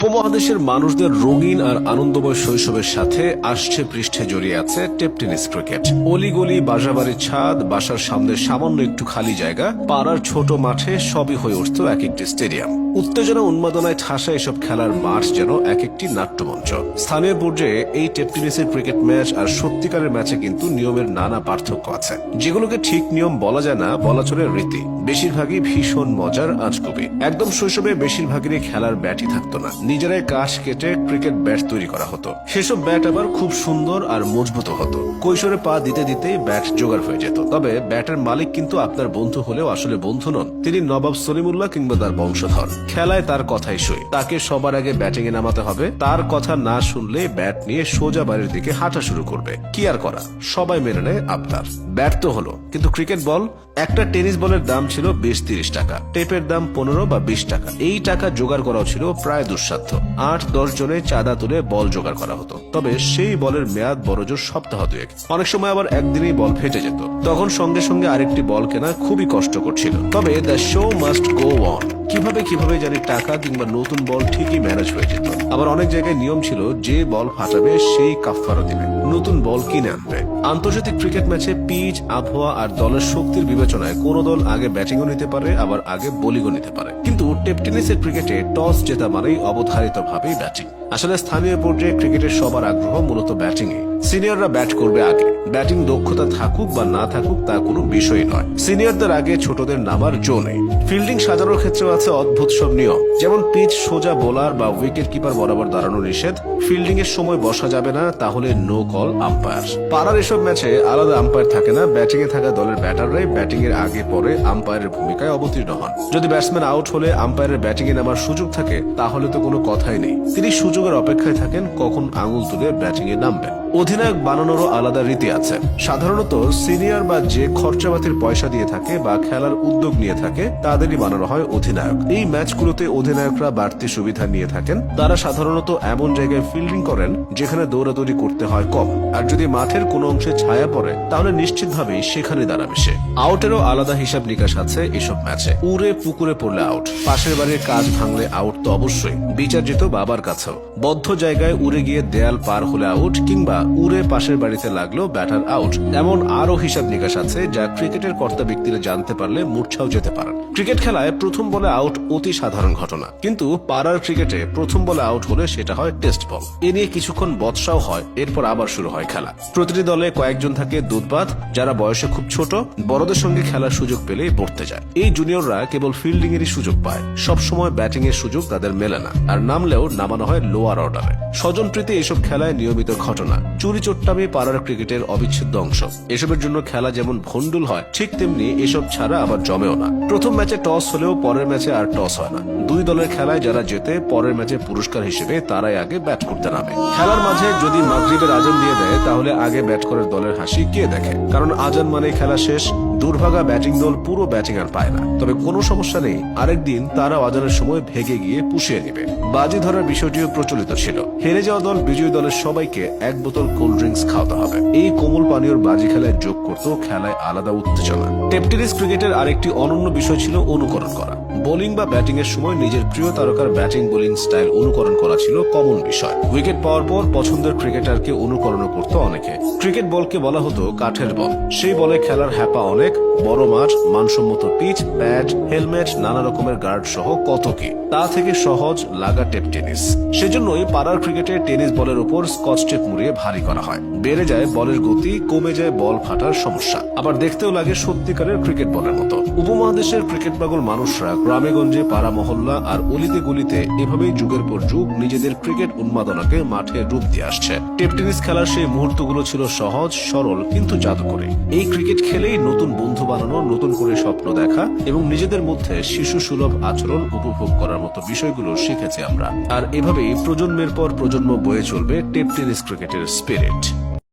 উপমহাদেশের মানুষদের রঙিন আর আনন্দময় শৈশবের সাথে আসছে পৃষ্ঠে জড়িয়ে আছে টেপ টেনিস ক্রিকেট। অলিগলি, বাসাবাড়ির ছাদ, বাসার সামনে সামান্য একটু খালি জায়গা, পাড়ার ছোট মাঠে সবই হয়ে উঠত এক একটি স্টেডিয়াম। উত্তেজনা উন্মাদনায় ঠাসা এসব খেলার মাঠ যেন এক একটি নাট্যমঞ্চ। স্থানীয় পর্যায়ে এই টেপ টেনিসের ক্রিকেট ম্যাচ আর সত্যিকারের ম্যাচে কিন্তু নিয়মের নানা পার্থক্য আছে, যেগুলোকে ঠিক নিয়ম বলা যায় না, বলা চলে রীতি। বেশিরভাগই ভীষণ মজার আজগুবি। একদম শৈশবে বেশিরভাগেরই খেলার ব্যাটই থাকতো না, নিজেরাই কাঠ কেটে ক্রিকেট ব্যাট তৈরি করা হতো। সেসব ব্যাট আবার খুব সুন্দর আর মজবুত হতো। কৈশোরে পা দিতে দিতেই ব্যাট জোগাড় হয়ে যেত। তবে ব্যাটের মালিক কিন্তু আপনার বন্ধু হলেও আসলে বন্ধু নন, তিনি নবাব সলিমুল্লাহ কিংবা তার বংশধর। খেলায় তার কথাই সই, তাকে সবার আগে ব্যাটিং এ নামাতে হবে। তার কথা না শুনলে ব্যাট নিয়ে সোজা বাড়ির দিকে হাঁটা শুরু করবে। কি আর করা, সবাই মেনে নেয় আপনার। ব্যাট তো হলো, কিন্তু ক্রিকেট বল? একটা টেনিস বলের দাম ছিল 20-30 টাকা, টেপের দাম 15 বা 20 টাকা। এই টাকা জোগাড় করাও ছিল প্রায় দুঃসাধ্য। 8-10 জনে চাঁদা তুলে বল জোগাড় করা হতো। তবে সেই বলের মেয়াদ বড়জোর সপ্তাহ দুয়েক, অনেক সময় আবার একদিনেই বল ফেটে যেত। তখন সঙ্গে সঙ্গে আরেকটি বল কেনা খুবই কষ্টকর ছিল। তবে the show must go on. কিভাবে জানি টাকা কিংবা নতুন বল ঠিকই ম্যানেজ হয়ে যেত। আবার অনেক জায়গায় নিয়ম ছিল, যে বল ফাটাবে সেই কাফফারা দিবে, নতুন বল কিনে আনবে। আন্তর্জাতিক ক্রিকেট ম্যাচে পিচ, আবহাওয়া আর দলের শক্তির বিবেচনায় কোন দল আগে ব্যাটিংও নিতে পারে, আবার আগে বোলিংও নিতে পারে। কিন্তু টেপ টেনিসের ক্রিকেটে টস জেতা মানেই অবধারিতভাবেই ব্যাটিং। আসলে স্থানীয় পর্যায়ে ক্রিকেটের সবার আগ্রহ মূলত ব্যাটিং এ। সিনিয়ররা ব্যাট করবে আগে। ব্যাটিং দক্ষতা থাকুক বা না থাকুক তা কোনো বিষয় নয়। সিনিয়রদের আগে ছোটদের নামার জো নেই। ফিল্ডিং সাজানোর ক্ষেত্রেও আছে অদ্ভুত সব নিয়ম, যেমন পিচ সোজা বোলার বা উইকেট কিপার বরাবর দাঁড়ানো নিষেধ। ফিল্ডিং এর সময় বসা যাবে না, তাহলে নো কল আম্পায়ার। পাড়ার এসব ম্যাচে আলাদা আম্পায়ার থাকে না, ব্যাটিং এ থাকা দলের ব্যাটাররাই ব্যাটিং এর আগে পরে আম্পায়ারের ভূমিকায় অবতীর্ণ হন। যদি ব্যাটসম্যান আউট হলে আম্পায়ারের ব্যাটিং এ নামার সুযোগ থাকে, তাহলে তো কোনো কথাই নেই, তিনি সুযোগের অপেক্ষায় থাকেন কখন আঙুল তুলে ব্যাটিং এ নামবেন। অধিনায়ক বানানোরও আলাদা রীতি আছে। সাধারণত সিনিয়র বা যে খরচাপাতির পয়সা দিয়ে থাকে বা খেলার উদ্যোগ নিয়ে থাকে, তাদেরই বানানো হয় অধিনায়ক। এই ম্যাচগুলোতে অধিনায়করা বাড়তি সুবিধা নিয়ে থাকেন। তারা সাধারণত এমন জায়গায় ফিল্ডিং করেন যেখানে দৌড়াদৌড়ি করতে হয় কম, আর যদি মাঠের কোনো অংশে ছায়া পড়ে তাহলে নিশ্চিতভাবেই সেখানে দাঁড়াবে সে। আউটেরও আলাদা হিসাব নিকাশ আছে এসব ম্যাচে। উড়ে পুকুরে পড়লে আউট, পাশের বাড়ির কাজ ভাঙলে আউট তো অবশ্যই, বিচার যেত বাবার কাছেও। বদ্ধ জায়গায় উড়ে গিয়ে দেয়াল পার হলে আউট, কিংবা উড়ে পাশের বাড়িতে লাগলো ব্যাটার আউট। এমন আরো হিসাব নিকাশ আছে যা ক্রিকেটের কর্তা ব্যক্তিরা জানতে পারলে মূর্ছাও যেতে পারেন। ক্রিকেট খেলায় প্রথম বলে আউট অতি সাধারণ ঘটনা, কিন্তু পাড়ার ক্রিকেটে প্রথম বলে আউট হলে সেটা হয় টেস্ট বল। এ নিয়ে কিছুক্ষণ বচসাও হয়, এরপর আবার শুরু হয় খেলা। প্রতিটি দলে কয়েকজন থাকে দুধপাত, যারা বয়সে খুব ছোট, বড়দের সঙ্গে খেলার সুযোগ পেলেই পড়তে যায়। এই জুনিয়ররা কেবল ফিল্ডিং এরই সুযোগ পায়, সবসময় ব্যাটিং এর সুযোগ তাদের মেলে না, আর নামলেও নামানো হয় লোয়ার অর্ডারে। স্বজনপ্রীতি এসব খেলায় নিয়মিত ঘটনা। চুরি চোট্টামি পাড়ার ক্রিকেটের অবিচ্ছেদ্য অংশ। এসবের জন্য খেলা যেমন ভন্ডুল হয়, ঠিক তেমনি এসব ছাড়া আবার জমেও না। প্রথম ম্যাচে টস হলেও পরের ম্যাচে আর টস হয় না। দুই দলের খেলায় যারা জেতে, পরের ম্যাচে পুরস্কার হিসেবে তারাই আগে ব্যাট করতে নামে। খেলার মাঝে যদি মাগরিবের আজান দিয়ে দেয়, তাহলে আগে ব্যাট করার দলের হাসি কে দেখে, কারণ আজান মানে খেলা শেষ। দুর্ভাগা ব্যাটিং দল পুরো ব্যাটিং আর পায় না, তবে কোনো সমস্যা নেই, আরেকদিন তারা আজানের সময় ভেগে গিয়ে পুষিয়ে নেবে। বাজি ধরার বিষয়টিও প্রচলিত ছিল। হেরে যাওয়া দল বিজয়ী দলের সবাইকে 1 বোতল কোল্ড ড্রিঙ্কস খাওয়াতে হবে। এই কোমল পানীয়র বাজি খেলায় যোগ করত খেলায় আলাদা উত্তেজনা। টেপ টেনিস ক্রিকেটের আরেকটি অনন্য বিষয় ছিল অনুকরণ করা। বোলিং বা ব্যাটিং এর সময় নিজের প্রিয় তারকার ব্যাটিং বোলিং স্টাইল অনুকরণ করা ছিল কমন বিষয়। উইকেট পাওয়ার পর পছন্দের ক্রিকেটারকে অনুকরণ করত অনেকে। ক্রিকেট বলকে বলা হতো কাঠের বল। সেই বলে খেলার হ্যাপা অনেক। বড় মাঠ, মানসম্মত পিচ, ব্যাট, হেলমেট, নানা রকমের গার্ড সহ কত কি। তা থেকে সহজ লাগা টেপ টেনিস। সেজন্যই পাড়ার ক্রিকেটে টেনিস বলের উপর স্কচ টেপ মুড়িয়ে ভারী করা হয়। বেড়ে যায় বলের গতি, কমে যায় বল ফাটার সমস্যা, আবার দেখতেও লাগে সত্যিকারের ক্রিকেট বলের মতো। উপমহাদেশের ক্রিকেট পাগল মানুষরা গ্রামে গঞ্জে, পাড়া মহল্লা আর অলিতে গলিতে এভাবেই যুগের পর যুগ নিজেদের ক্রিকেট উন্মাদনাকে মাঠে রূপ দিয়ে আসছে। টেপ টেনিস খেলার সেই মুহূর্তগুলো ছিল সহজ, সরল কিন্তু জাদুকরী। এই ক্রিকেট খেলেই নতুন বন্ধু বানানো, নতুন করে স্বপ্ন দেখা এবং নিজেদের মধ্যে শিশু সুলভ আচরণ উপভোগ করার মতো বিষয়গুলো শিখেছি আমরা। আর এভাবেই প্রজন্মের পর প্রজন্ম বয়ে চলবে টেপ টেনিস ক্রিকেটের স্পিরিট।